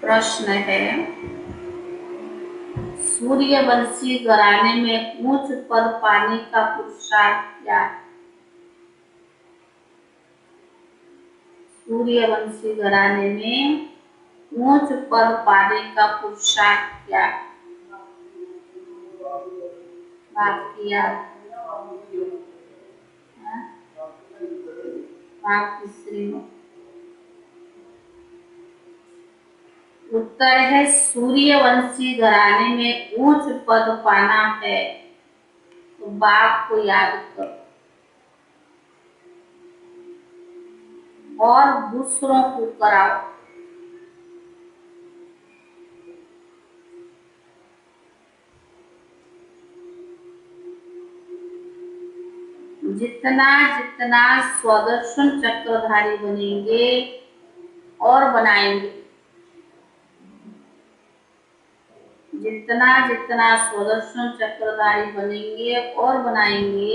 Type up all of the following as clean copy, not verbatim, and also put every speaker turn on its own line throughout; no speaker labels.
प्रश्न है, सूर्यवंशी घराने में उच्च पद पाने का पुरुषार्थ क्या है? सूर्यवंशी घराने में उच्च पद पाने का पुरुषार्थ क्या है? भाग किया भाग तीसरी में उत्तर है, सूर्यवंशी घराने में उच्च पद पाना है तो बाप को याद करो और दूसरों को कराओ। जितना जितना स्वदर्शन चक्रधारी बनेंगे और बनाएंगे, जितना जितना स्वदर्शन चक्रधारी बनेंगे और बनाएंगे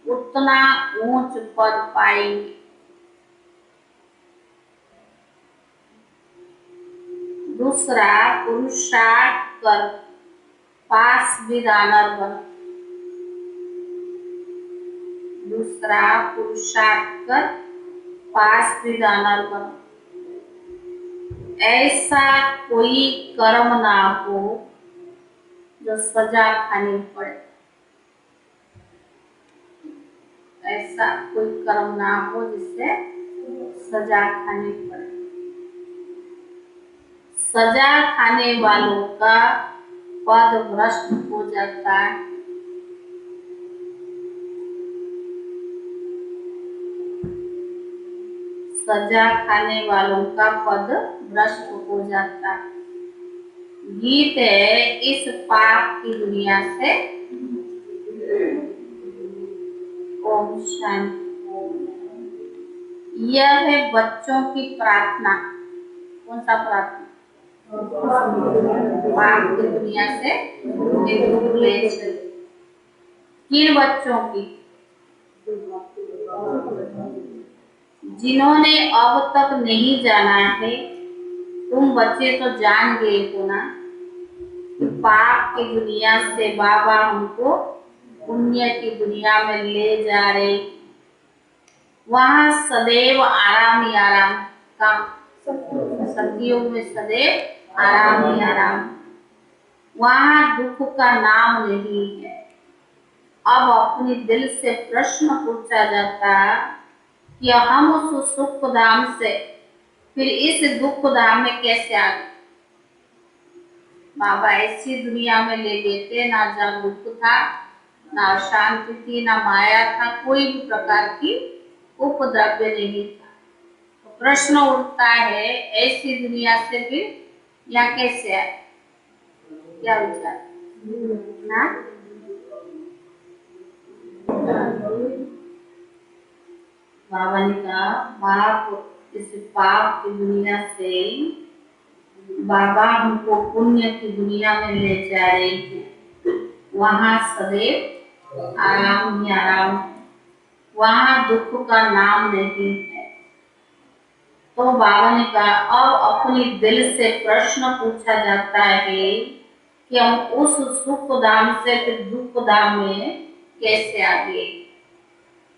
उतना ऊंच पद पाएंगे। दूसरा, पुरुषार्थ कर पास विदानर बन। दूसरा, पुरुषार्थ कर पास विदानर बन। ऐसा कोई कर्म ना हो जो सजा खानी पड़े। ऐसा कोई कर्म ना हो जिससे सजा खानी पड़े। सजा खाने वालों का पद भ्रष्ट हो जाता है। सजा खाने वालों का पद भ्रष्ट हो जाता है। गीत है, इस पाप की दुनिया से ओम शांति। यह है बच्चों की प्रार्थना। कौन सा प्रार्थना? पाप की दुनिया से दूर ले चले। किन बच्चों की? जिन्होंने अब तक नहीं जाना है। तुम बच्चे तो जान गए हो ना कि पाप की दुनिया से बाबा हमको पुण्य की दुनिया में ले जा रहे। वहाँ सदैव आराम ही आराम का, सतयुग में सदैव आराम ही आराम। वहाँ दुख का नाम नहीं है। अब अपने दिल से प्रश्न पूछा जाता कि हम उस सुख धाम से फिर इस दुख धाम में कैसे आ गए? बाबा ऐसी दुनिया में ले गए थे ना जहाँ दुख था, ना शांति थी, ना माया था, कोई भी प्रकार की उपद्रव्य नहीं था। तो प्रश्न उठता है, ऐसी दुनिया से फिर यहाँ कैसे आए? क्या विचार? बाबा ने कहा, बाप इस पाप की दुनिया से बाबा हमको पुण्य की दुनिया में ले जा रहे थे। वहाँ सदैव आराम ही आराम, वहाँ दुख का नाम नहीं है। तो बाबा ने कहा, अब अपने दिल से प्रश्न पूछा जाता है कि हम उस सुख धाम से फिर दुख धाम में कैसे आ गए।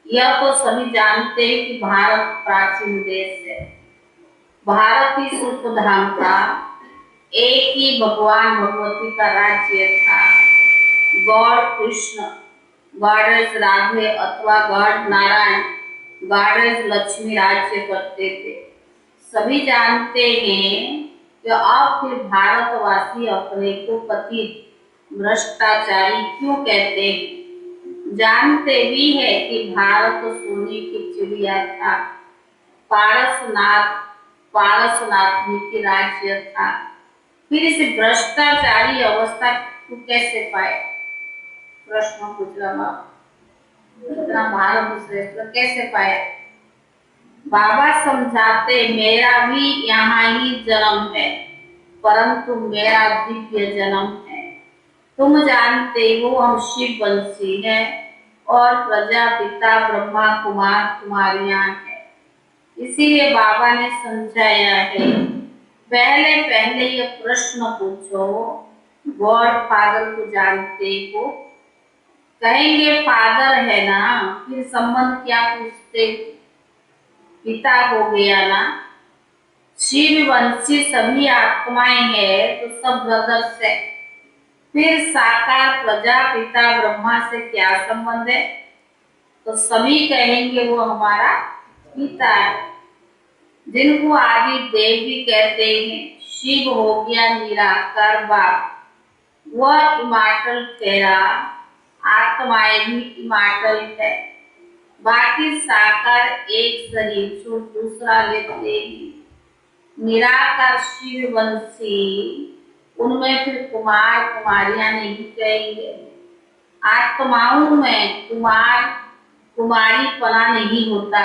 यह तो सभी जानते हैं कि भारत प्राचीन देश है। भारत ही सुख धाम था। एक ही भगवान भगवती का राज्य था। गॉड कृष्ण, गॉडेस राधे अथवा गॉड नारायण, गॉडेस लक्ष्मी राज्य करते थे। सभी जानते हैं कि अब फिर भारतवासी अपने को पतित भ्रष्टाचारी क्यों कहते हैं। जानते भी है कि भारत सोने की चिड़िया था। पारसनाथ की राज्य था। फिर इस भ्रष्टाचारी अवस्था को कैसे पाए? प्रश्न पूछ रहा, इतना भारत श्रेष्ठ कैसे पाया? बाबा समझाते, मेरा भी यहाँ ही जन्म है, परंतु मेरा दिव्य जन्म है। तुम जानते हो हम शिव वंशी है और प्रजापिता ब्रह्मा कुमार कुमारियां हैं। इसीलिए बाबा ने समझाया है पहले पहले ये प्रश्न पूछो, गॉड फादर को जानते हो? कहेंगे फादर है ना, फिर संबंध क्या पूछते? पिता हो गया ना। शिव वंशी सभी आत्माएं हैं तो सब ब्रदर्स है। फिर साकार प्रजापिता ब्रह्मा से क्या संबंध है? तो सभी कहेंगे वो हमारा पिता है, जिनको आदि देव भी कहते हैं। शिव हो गया निराकार बाप, वह इमार्टल ठहरा, आत्माएं भी इमार्टल है। बाकी साकार एक शरीर छोड़ दूसरा लेते हैं। निराकार शिव वंशी, उनमें फिर कुमार कुमारियां नहीं कहेंगे। आत्माओं में कुमार कुमारी पना नहीं होता।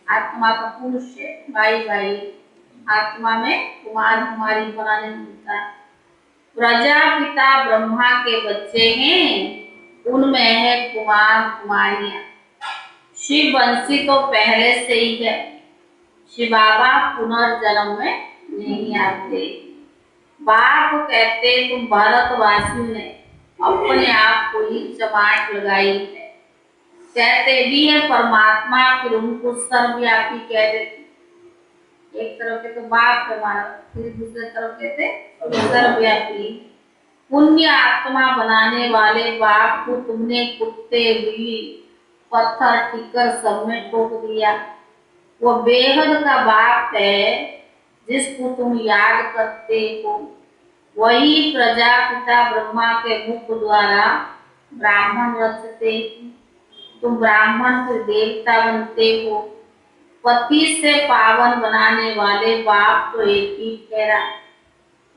आत्मा का पुरुष है, भाई भाई, आत्मा में कुमार कुमारी पना नहीं होता। प्रजापिता ब्रह्मा के बच्चे हैं, उनमें है कुमार कुमारियां। शिव वंशी तो पहले से ही है। शिव बाबा पुनर्जन्म में नहीं आते। बाप कहते तुम भारतवासियों ने अपने आप को ही चमाट लगाई है। कहते भी है परमात्मा, फिर उनको सर्वव्यापी कह देते। एक तरफ के तो बाप है हमारा, फिर दूसरे तरफ कहते सर्वव्यापी। पुण्य आत्मा बनाने वाले बाप को तुमने कुत्ते बिल्ली पत्थर टिकर सब में ठोक दिया। वो बेहद का बाप है जिसको तुम याद करते हो। वही प्रजापिता ब्रह्मा के मुख द्वारा ब्राह्मण रचते। तुम ब्राह्मण से देवता बनते हो। पति से पावन बनाने वाले बाप तो एक ही ठहरा,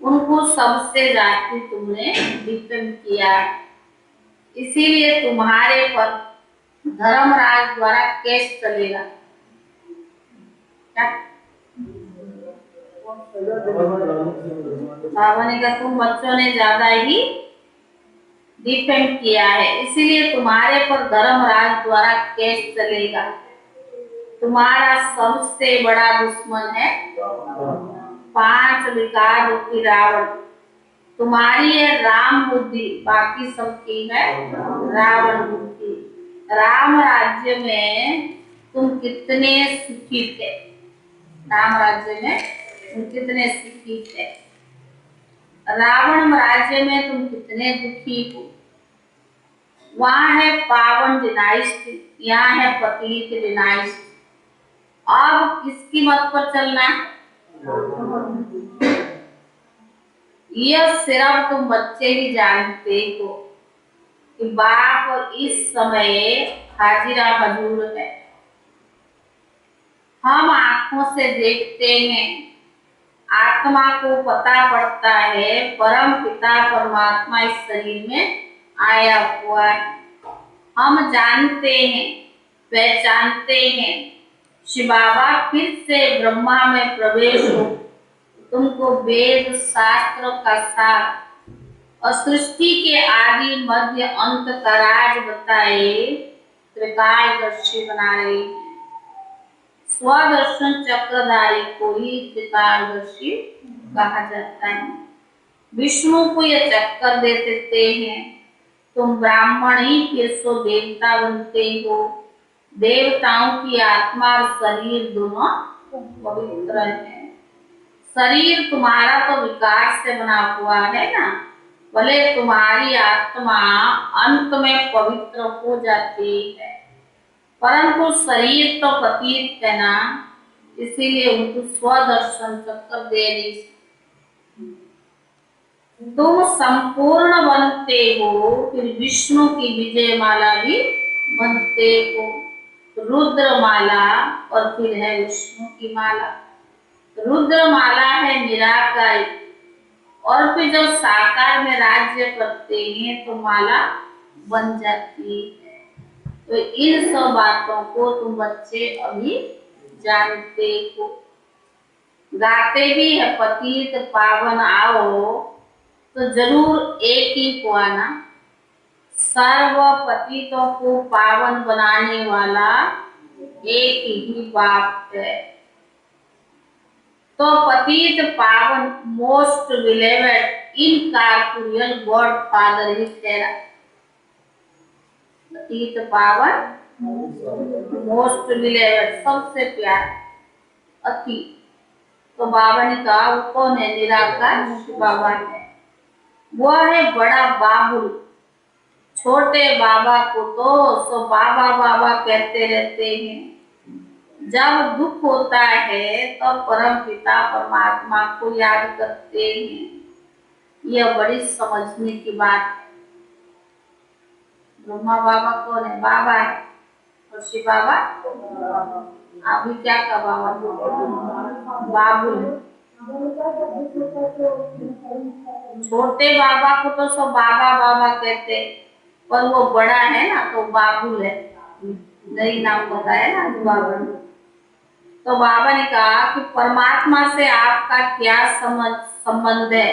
उनको सबसे जाति तुमने डिपेंड किया। इसीलिए तुम्हारे पर धर्मराज द्वारा केस चलेगा। का तुम बच्चों ने ज्यादा ही डिपेंड किया है, इसीलिए तुम्हारे पर धर्मराज द्वारा केस चलेगा। तुम्हारा सबसे बड़ा दुश्मन है 5 विकार रूपी रावण। तुम्हारी है राम बुद्धि, बाकी सबकी है रावण बुद्धि। राम राज्य में तुम कितने सुखी थे? राम राज्य में तुम कितने सुखी थे? रावण राज्य में तुम कितने दुखी हो? वहां है पावन डिनाइस्टी, यहाँ है पतित डिनाइस्टी। अब किसकी मत पर चलना? यह सिर्फ तुम बच्चे ही जानते हो कि बाप इस समय हाजिरा हजूर है। हम आंखों से देखते हैं, आत्मा को पता पड़ता है परम पिता परमात्मा इस शरीर में आया हुआ है। हम जानते हैं, पहचानते हैं शिव बाबा फिर से ब्रह्मा में प्रवेश हो, तुमको वेद शास्त्र का सार और सृष्टि के आदि मध्य अंत का राज बताए त्रिकालदर्शी बना रहे हैं। स्वदर्शन चक्रधारी को ही त्रिकालदर्शी कहा जाता है। विष्णु को यह चक्कर दे देते हैं, तुम ब्राह्मण ही फिर सो देवता बनते हो। देवताओं की आत्मा और शरीर दोनों पवित्र है। शरीर तुम्हारा तो विकार से बना हुआ है ना, भले तुम्हारी आत्मा अंत में पवित्र हो जाती है, परंतु शरीर तो पतित है ना, इसीलिए उनको स्वदर्शन चक्कर दे रही। तुम संपूर्ण बनते हो, फिर विष्णु की विजय माला भी बनते हो। रुद्र माला और फिर है विष्णु की माला। रुद्र माला है निराकारी, और फिर जब साकार में राज्य करते हैं तो माला बन जाती है। तो इन सब बातों को तुम बच्चे अभी जानते हो। गाते भी है पतित पावन आओ, तो जरूर एक ही को आना। सर्व पतितों को पावन बनाने वाला एक ही बाप है। तो पतित पावन मोस्ट बिलीवेड इनकॉर्पोरियल गॉड फादर ही ठहरा। पतित पावन मोस्ट बिलीवेड सबसे प्यारा अति। तो बाबा ने कहा वो कौन है? निराकार शिव बाबा है। वह है बड़ा बाबुल। छोटे बाबा को तो बाबा बाबा कहते रहते हैं। जब दुख होता है तो परम पिता परमात्मा को याद करते हैं। यह बड़ी समझने की बात है। ब्रह्मा बाबा कौन है? बाबा है। और शिव बाबा अभी क्या का बाबा? बाबुल। छोटे बाबा को तो सब बाबा बाबा कहते, पर वो बड़ा है ना तो बाबुल है। नई नाम बताया ना बाबा ने। तो बाबा ने कहा कि परमात्मा से आपका क्या संबंध है?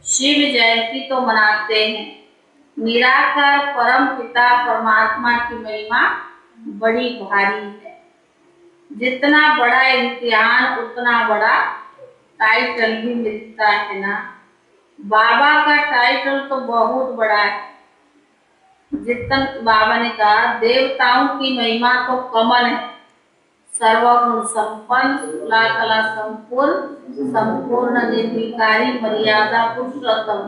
शिव जयंती तो मनाते हैं। निराकार परम पिता परमात्मा की महिमा बड़ी भारी है। जितना बड़ा इम्तिहान उतना बड़ा टाइटल भी मिलता है ना। बाबा का टाइटल तो बहुत बड़ा है। जितना बाबा ने कहा देवताओं की महिमा तो कमल है। सर्वगुण संपन्न, कला संपूर्ण, संपूर्ण निर्विकारी, मर्यादा पुरुषोत्तम।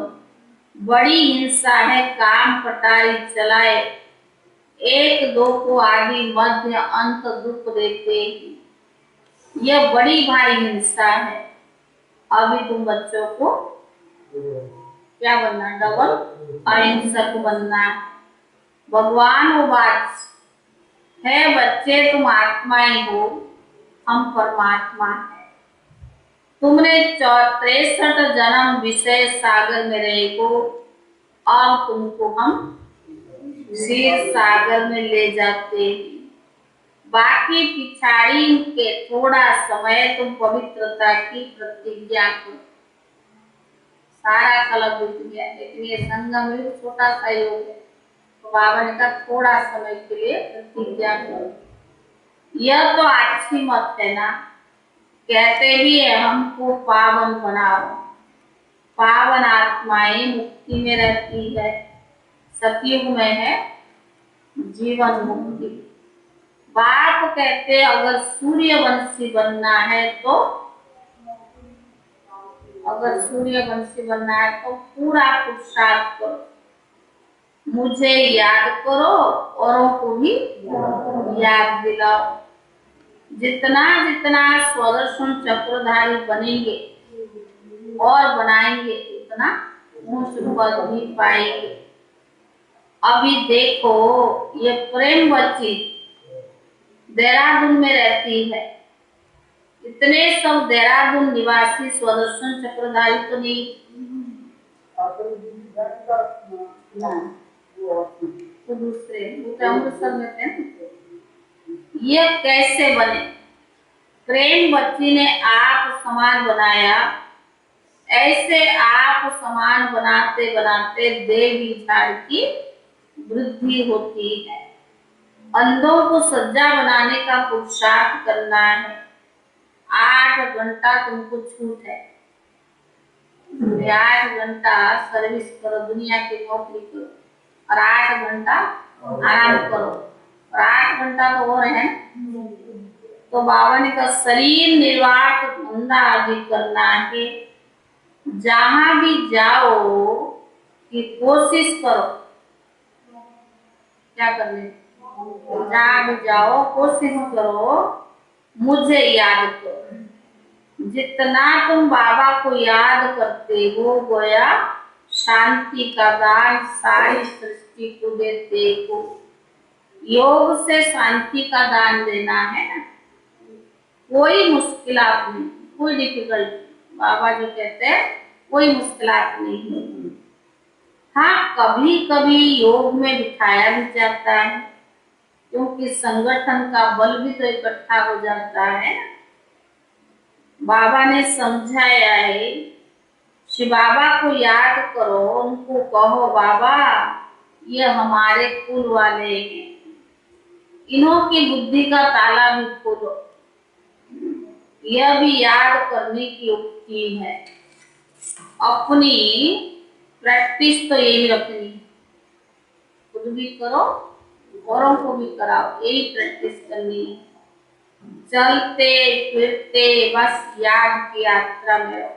बड़ी हिंसा है काम कटारी चलाए, एक दो को आदि मध्य अंत दुख देते। यह बड़ी भारी हिंसा है। अभी तुम बच्चों को क्या बनना? डबल अहिंसक बनना। भगवान वो बात है, बच्चे तुम आत्माएं हो, हम परमात्मा है। तुमने 63 जन्म विषय सागर में रहे हो और तुमको हम क्षीर सागर में ले जाते। बाकी पिछाड़ी के थोड़ा समय तुम पवित्रता की प्रतिज्ञा करो। सारा कलम बीत गया, लेकिन ये संगम में छोटा सा योग है। तो बाबा ने कहा थोड़ा समय के लिए प्रतिज्ञा करो। यह तो अच्छी मत है ना। कहते भी है हमको पावन बनाओ। पावन आत्माएं मुक्ति में रहती है। सतयुग में है जीवन मुक्ति। बाप कहते अगर सूर्यवंशी बनना है तो पूरा पुरुषार्थ करो। मुझे याद करो, औरों को भी याद दिलाओ। जितना जितना स्वदर्शन चक्रधारी बनेंगे और बनाएंगे उतना ऊंच पद भी पाएंगे। अभी देखो ये प्रेम बच्ची देहरादून में रहती है। इतने सब देहरादून निवासी स्वदर्शन चक्रधारी तो नहीं, तो दूसरे अमृतसर में थे। ये कैसे बने? प्रेम बच्ची ने आप समान बनाया। ऐसे आप समान बनाते बनाते देवी झाड़ की वृद्धि होती है। अंधों को सज्जा बनाने का पुरुषार्थ करना है। 8 घंटा तुमको छूट है। 8 घंटा सर्विस करो, दुनिया की नौकरी करो और 8 घंटा आराम करो और 8 घंटा तो और है। तो बाबा ने कहा शरीर निर्वाह धंधा आदि करना है। जहां भी जाओ कि कोशिश करो क्या करने, जहां भी जाओ कोशिश करो मुझे याद करो। जितना तुम बाबा को याद करते हो गोया शांति का दान सारी सृष्टि को देते हो। योग से शांति का दान देना है ना। कोई मुश्किलात नहीं, कोई डिफिकल्टी। बाबा जो कहते हैं कोई मुश्किलात नहीं है। हाँ कभी कभी योग में बिठाया भी जाता है, क्योंकि संगठन का बल भी तो इकट्ठा हो जाता है। बाबा ने समझाया है शिव बाबा को याद करो, उनको कहो बाबा ये हमारे कुल वाले हैं, इन्हों की बुद्धि का ताला भी खोलो। यह भी याद करने की युक्ति है। अपनी प्रैक्टिस तो यही रखनी, खुद भी करो औरों को भी कराओ, यही प्रैक्टिस करनी है। चलते फिरते बस याद की यात्रा में रहो।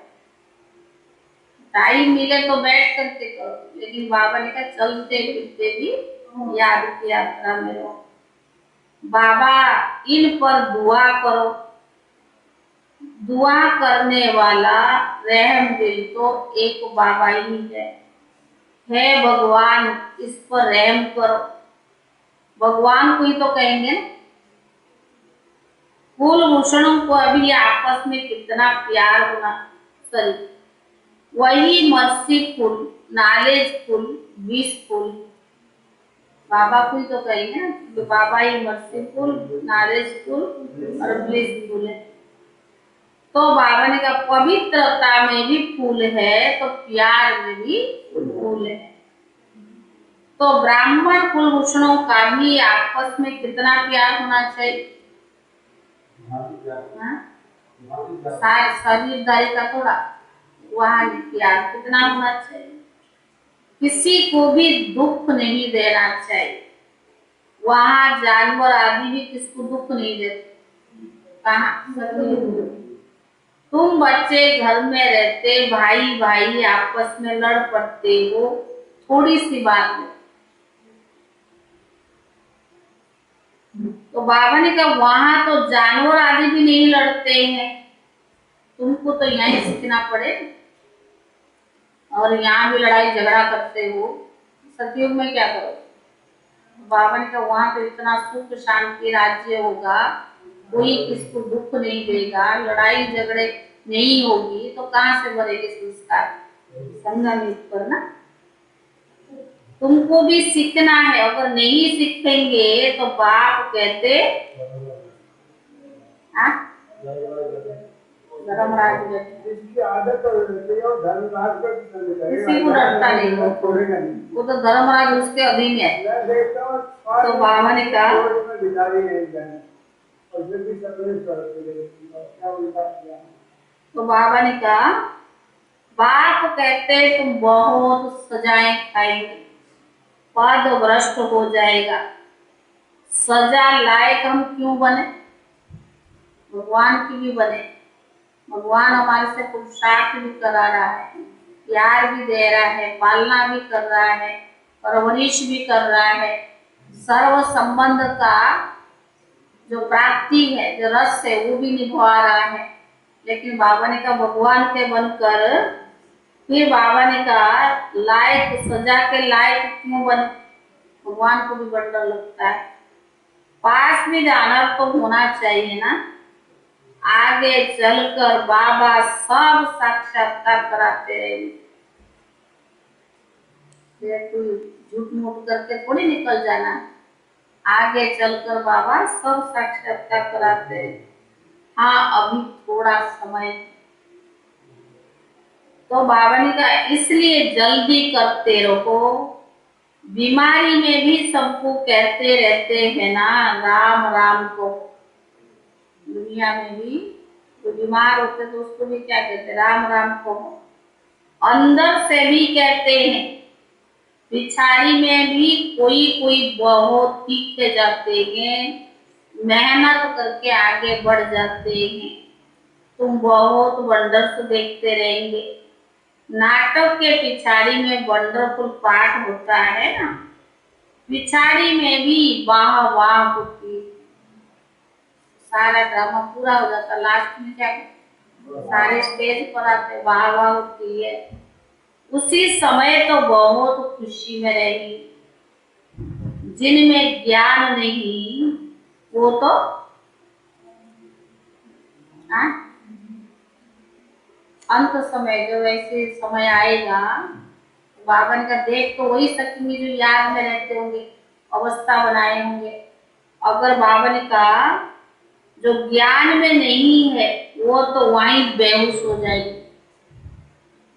टाइम मिले तो बैठ करके करो, लेकिन बाबा ने कहा चलते फिरते भी याद की यात्रा में रहो। बाबा इन पर दुआ करो। दुआ करने वाला रहम दिल तो एक बाबा ही है। हे भगवान इस पर रहम करो, भगवान को ही तो कहेंगे। कुलभूषणों को अभी आपस में कितना प्यार होना, सॉरी वही मर्सीफुल, नॉलेजफुल, विशफुल, बाबा को ही तो कहेंगे ना, तो बाबा ही मर्सीफुल, नॉलेजफुल और ब्लिसफुल है। तो बाबा ने कहा पवित्रता में भी फूल है तो प्यार में भी फूल है। तो ब्राह्मण कुलभूषणों का भी आपस में कितना प्यार होना चाहिए। शरीरदारी का थोड़ा, वहाँ प्यार कितना होना चाहिए। किसी को भी दुख नहीं देना चाहिए। वहाँ जानवर आदि भी किसको दुख नहीं देते। कहाँ तुम बच्चे घर में रहते, भाई भाई आपस में लड़ पड़ते हो थोड़ी सी बात में, तो बाबा ने कहा वहां तो जानवर आदि भी नहीं लड़ते हैं, तुमको तो यहीं सीखना पड़े। और यहाँ भी लड़ाई झगड़ा करते हो, सतयुग में क्या करो। बाबा ने कहा वहां तो इतना सुख शांति राज्य होगा, कोई किसको दुख नहीं देगा, लड़ाई झगड़े नहीं होगी, तो कहाँ से बढ़ेगी संस्कार। संगम पर ना तुमको भी सीखना है, अगर नहीं सीखेंगे तो बाप कहते धर्मराज किसी को डरता नहीं, वो तो धर्मराज उसके अधीन है। तो बाबा ने कहा तो बाबा ने कहा बाप कहते तुम बहुत सजाएं खाएंगे, पद भ्रष्ट हो जाएगा, सजा लायक हम क्यों बने, भगवान की भी बने। भगवान हमारे से पुरुषार्थ भी करा रहा है, प्यार भी दे रहा है, पालना भी कर रहा है, परवरिश भी कर रहा है, सर्व संबंध का जो प्राप्ति है, जो रस है, वो भी निभा रहा है। लेकिन बाबा ने कहा भगवान के बनकर, फिर बाबा ने कहा लायक, सजा के लायक क्यों बने, भगवान को भी बड़ा डर लगता है। पास में जाना तो होना चाहिए ना, आगे चलकर बाबा सब साक्षात्कार कराते रहेंगे। तू झूठ मूठ करके थोड़ी निकल जाना, आगे चलकर बाबा सब साक्षात्कार कराते हैं। हाँ अभी थोड़ा समय, तो बाबा ने कहा इसलिए जल्दी करते रहो। बीमारी में भी सबको कहते रहते हैं ना राम राम को, दुनिया में भी तो बीमार होते तो उसको भी क्या कहते राम राम को, अंदर से भी कहते हैं। पिछाड़ी में भी कोई कोई बहुत तीखे जाते हैं, मेहनत करके आगे बढ़ जाते हैं। तुम बहुत वंडर्स देखते रहेंगे। नाटक के पिछाड़ी में वंडरफुल पार्ट होता है ना, पिछाड़ी में भी वाह वाह होती, सारा ड्रामा पूरा हो जाता, लास्ट में क्या सारे स्टेज पर आते वाह वाह होती है। उसी समय तो बहुत खुशी में रहेगी। जिनमें ज्ञान नहीं वो तो अंत समय जो ऐसे समय आएगा, बाबा ने कहा देख तो वही सकेंगे जो याद में रहते होंगे, अवस्था बनाए होंगे। अगर बाबा ने कहा जो ज्ञान में नहीं है वो तो वहीं बेहोश हो जाएगी।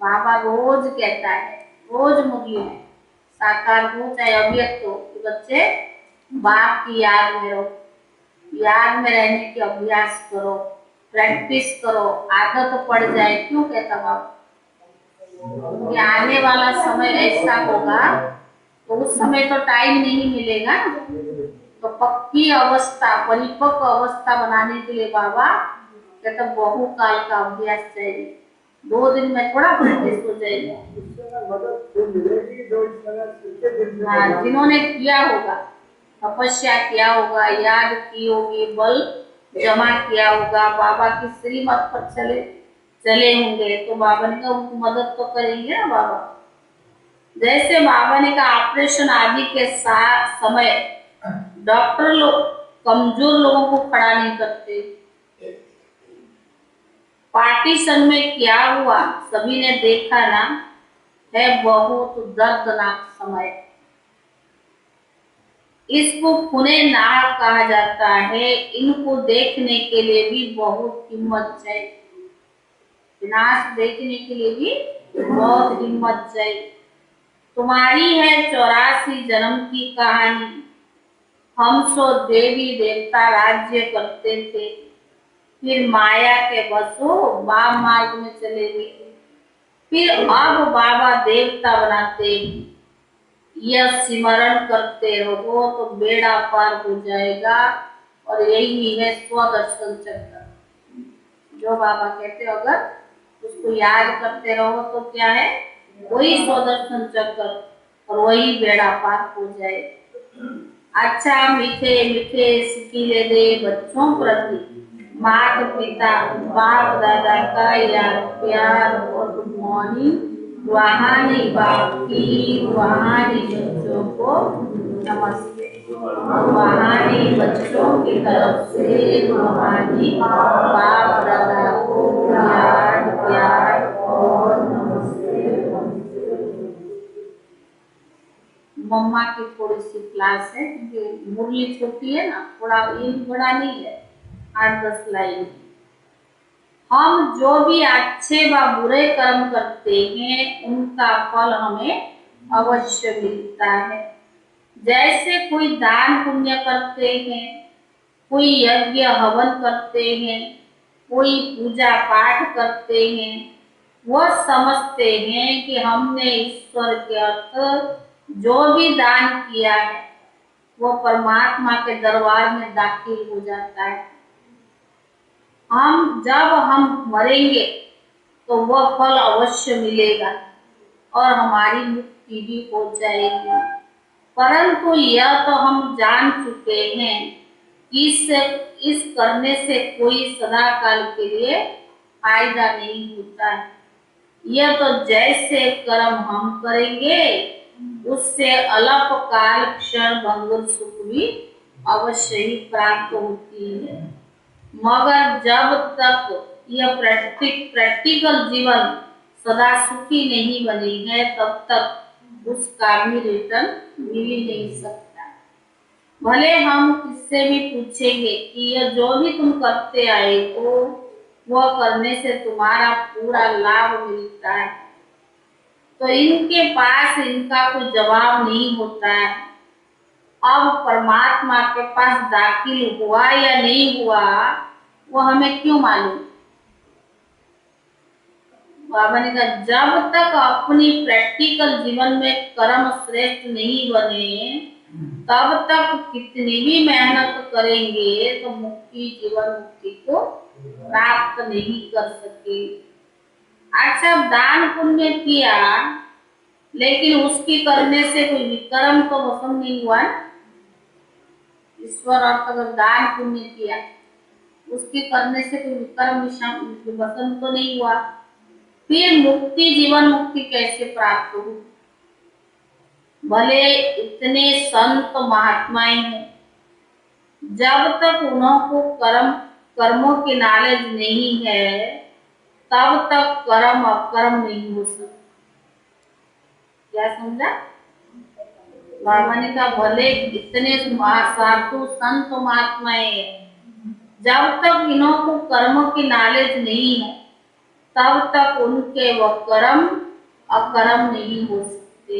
बाबा रोज कहता है, रोज मुझे है साकार हो चाहे अव्यक्त हो, तो बच्चे बाप की याद में रहो, याद में रहने की अभ्यास करो। प्रैक्टिस करो, आदत पड़ जाए। क्यों कहता बाबा कि आने वाला समय ऐसा होगा तो उस समय तो टाइम नहीं मिलेगा। तो पक्की अवस्था, परिपक्व अवस्था बनाने के लिए बाबा कहता बहुकाल का अभ्यास चाहिए। 2 दिन में थोड़ा प्रैक्टिस हो जाएगी। हाँ, जिन्होंने किया होगा, तपस्या किया होगा, याद की होगी, बल जमा किया होगा, बाबा की श्रीमत पर चले होंगे, तो बाबा ने कहा उनको मदद तो करेंगे ना बाबा। जैसे बाबा ने कहा ऑपरेशन आदि के समय डॉक्टर लोग कमजोर लोगों को खड़ा नहीं करते। पार्टीशन में क्या हुआ सभी ने देखा ना, है बहुत दर्दनाक समय। इसको खुने नाग कहा जाता है। इनको देखने के लिए भी बहुत हिम्मत चाहिए, विनाश देखने के लिए भी बहुत हिम्मत चाहिए। तुम्हारी है 84 जन्म की कहानी। हम सो देवी देवता राज्य करते थे, फिर माया के बसो वाम मार्ग में चले गए, फिर अब बाबा देवता बनाते। यह सिमरण करते रहो तो बेड़ा पार हो जाएगा। और यही है स्वदर्शन चक्र, जो बाबा कहते हो अगर उसको याद करते रहो तो क्या है, वही स्वदर्शन चक्र और वही बेड़ा पार हो जाए। अच्छा मीठे मीठे सिकीले दे बच्चों प्रति माता पिता बाप दादा का याद प्यार और गुड मॉर्निंग। रूहानी बाप की रूहानी बच्चों को नमस्ते। रूहानी बच्चों की तरफ से रूहानी बाप दादा को याद प्यार और नमस्ते। मम्मा की थोड़ी सी क्लास है क्योंकि मुरली छोटी है ना, थोड़ा ये बड़ा नहीं है, 8-10 लाइन। हम जो भी अच्छे व बुरे कर्म करते हैं उनका फल हमें अवश्य मिलता है। जैसे कोई दान पुण्य करते हैं, कोई यज्ञ हवन करते हैं, कोई पूजा पाठ करते हैं, वह समझते हैं कि हमने ईश्वर के अर्थ जो भी दान किया है वो परमात्मा के दरबार में दाखिल हो जाता है। जब हम मरेंगे तो वह फल अवश्य मिलेगा और हमारी मुक्ति भी हो जाएगी। परंतु यह तो हम जान चुके हैं कि इस करने से कोई सदा काल के लिए फायदा नहीं होता है। यह तो जैसे कर्म हम करेंगे उससे अल्पकाल क्षण भंगुर सुख भी अवश्य ही प्राप्त होती है। मगर जब तक यह प्रैक्टिकल जीवन सदा सुखी नहीं बनी है तब तक उसका भी रिटर्न मिल ही नहीं सकता। भले हम किससे भी पूछेंगे कि यह जो भी तुम करते आए हो वह करने से तुम्हारा पूरा लाभ मिलता है, तो इनके पास इनका कोई जवाब नहीं होता है। अब परमात्मा के पास दाखिल हुआ या नहीं हुआ वो हमें क्यों मालूम। बाबा ने कहा जब तक अपनी प्रैक्टिकल जीवन में कर्म श्रेष्ठ नहीं बने तब तक कितनी भी मेहनत करेंगे तो जीवन मुक्ति को प्राप्त नहीं कर सके। अच्छा दान पुण्य किया लेकिन उसकी करने से कोई विक्रम तो वसम नहीं हुआ। ईश्वर अर्थ अगर दान पुण्य किया उसके करने से कोई विक्रम वसम तो नहीं हुआ, फिर मुक्ति जीवन मुक्ति कैसे प्राप्त हो। भले इतने संत महात्माएं हैं, जब तक उनको कर्मों की नॉलेज नहीं है तब तक कर्म अकर्म नहीं हो सकता। क्या समझा? बाबा ने कहा भले इतने साधु संत महात्माएं, जब तक इन्हों को कर्म की नॉलेज नहीं है तब तक उनके वह कर्म अकर्म नहीं हो सकते,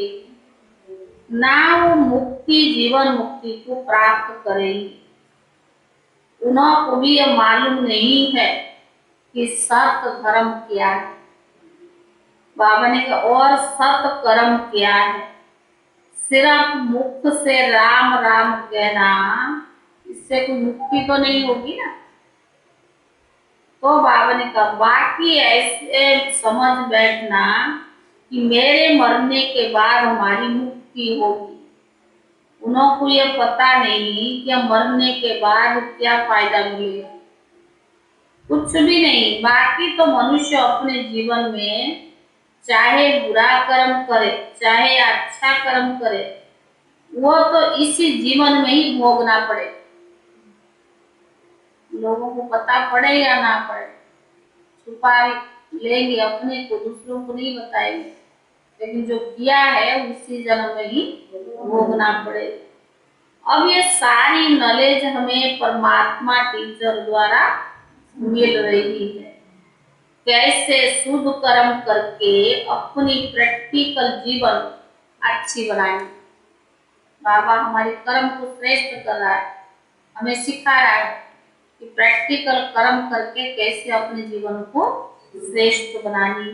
ना वो मुक्ति जीवन मुक्ति को प्राप्त करेंगे। उन्हों को भी यह मालूम नहीं है कि सत धर्म क्या है। बाबा ने कहा और सत कर्म क्या है। सिर्फ मुख से राम राम कहना, इससे कोई मुक्ति तो नहीं होगी ना। तो बाबा ने कहा बाकी ऐसे समझ बैठना कि मेरे मरने के बाद हमारी मुक्ति होगी। उनको ये पता नहीं कि मरने के बाद क्या फायदा मिलेगा, कुछ भी नहीं। बाकी तो मनुष्य अपने जीवन में चाहे बुरा कर्म करे चाहे अच्छा कर्म करे, वो तो इसी जीवन में ही भोगना पड़े। लोगों को पता पड़े या ना पड़े, छुपा लेंगे अपने को, दूसरों को नहीं बताएंगे, लेकिन जो किया है उसी जन्म में ही भोगना पड़े। अब ये सारी नॉलेज हमें परमात्मा टीचर द्वारा मिल रही है, कैसे शुद्ध कर्म करके अपनी प्रैक्टिकल जीवन अच्छी बनाएंगे। बाबा हमारे कर्म को श्रेष्ठ कर रहा है, हमें सिखा रहा है कि प्रैक्टिकल कर्म करके कैसे अपने जीवन को श्रेष्ठ बनानी।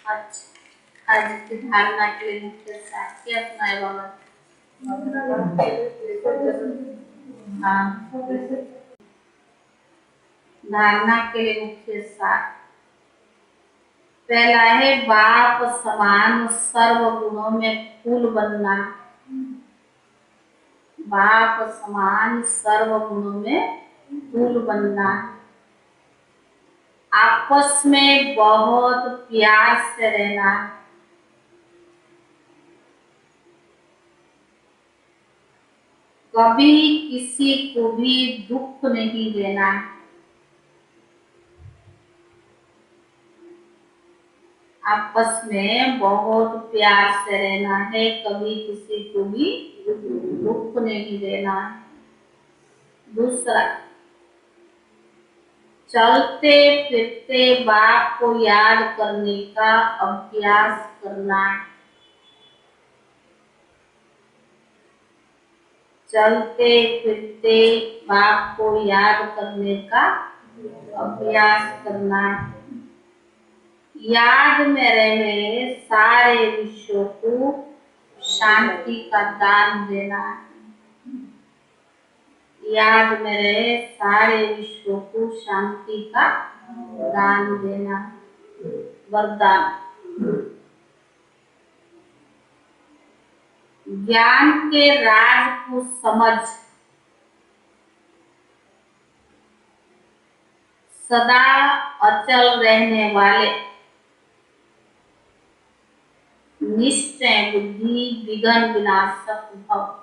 अच्छा, आज की धारणा के लिए मुख्य सार क्या सुनाए बाबा? हाँ, धारणा के लिए मुख्य सार पहला है बाप समान सर्व गुणों में फूल बनना। बाप समान सर्व गुणों में फूल बनना। आपस में बहुत प्यार से रहना। कभी किसी को भी दुख नहीं देना। आपस में बहुत प्यार से रहना है, कभी किसी को भी दुख नहीं देना। दूसरा, चलते फिरते बाप को याद करने का अभ्यास करना। चलते फिरते बाप को याद करने का अभ्यास करना। याद में रहे सारे विश्व को शांति का दान देना। याद में रहे सारे विश्व को शांति का दान देना। वरदान, ज्ञान के राज को समझ सदा अचल रहने वाले निश्चय बुद्धि विघ्न विनाशक भव।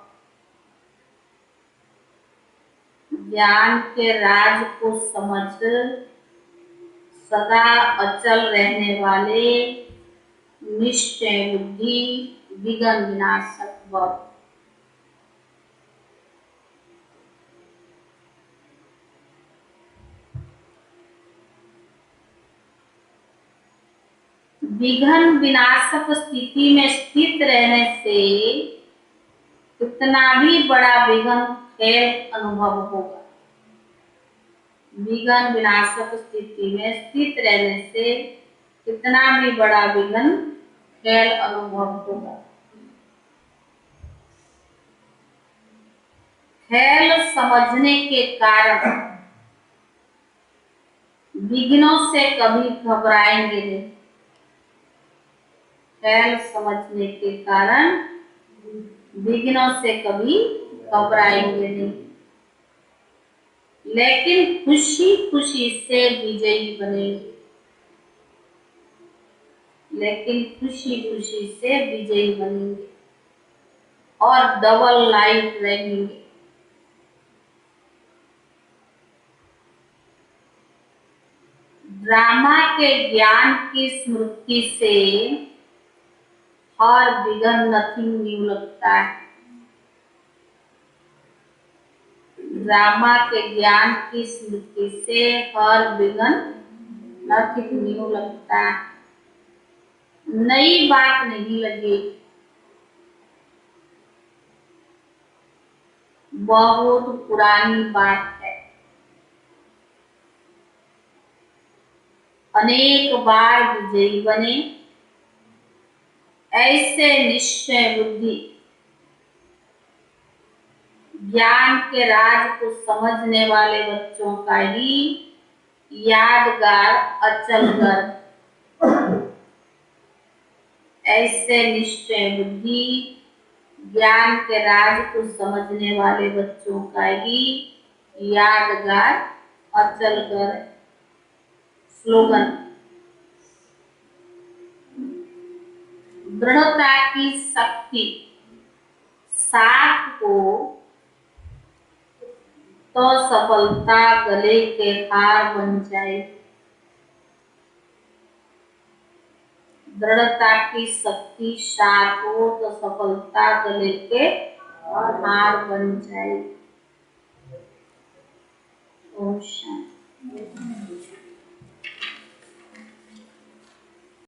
ज्ञान के राज को समझ सदा अचल रहने वाले निश्चय बुद्धि विघ्न विनाशक भव। विघ्न विनाशक स्थिति में स्थित रहने से कितना भी बड़ा विघ्न खेल अनुभव होगा। विघ्न विनाशक स्थिति में स्थित रहने से कितना भी बड़ा विघ्न खेल अनुभव होगा। खेल समझने के कारण विघ्नों से कभी घबराएंगे नहीं। खेल समझने के कारण विघ्नों से कभी घबराएंगे नहीं, लेकिन खुशी खुशी से विजयी बनेंगे। लेकिन खुशी खुशी से विजयी बनेंगे और डबल लाइफ रहेंगे। ड्रामा के ज्ञान की स्मृति से हर विघ्न नथिंग न्यू लगता है। ड्रामा के ज्ञान की स्मृति से हर विघ्न नथिंग न्यू लगता है। नई बात नहीं लगेगी, बहुत पुरानी बात है। अनेक बार विजयी बने। ऐसे निश्चय बुद्धि ज्ञान के राज को समझने वाले बच्चों का ही यादगार अचल घर। ऐसे निश्चय बुद्धि ज्ञान के राज को समझने वाले बच्चों का ही यादगार अचल घर। स्लोगन, दृढ़ता की शक्ति साथ को तो सफलता गले के हार बन जाए। दृढ़ता की शक्ति साथ हो तो सफलता गले के हार बन जाए। ओम शांति।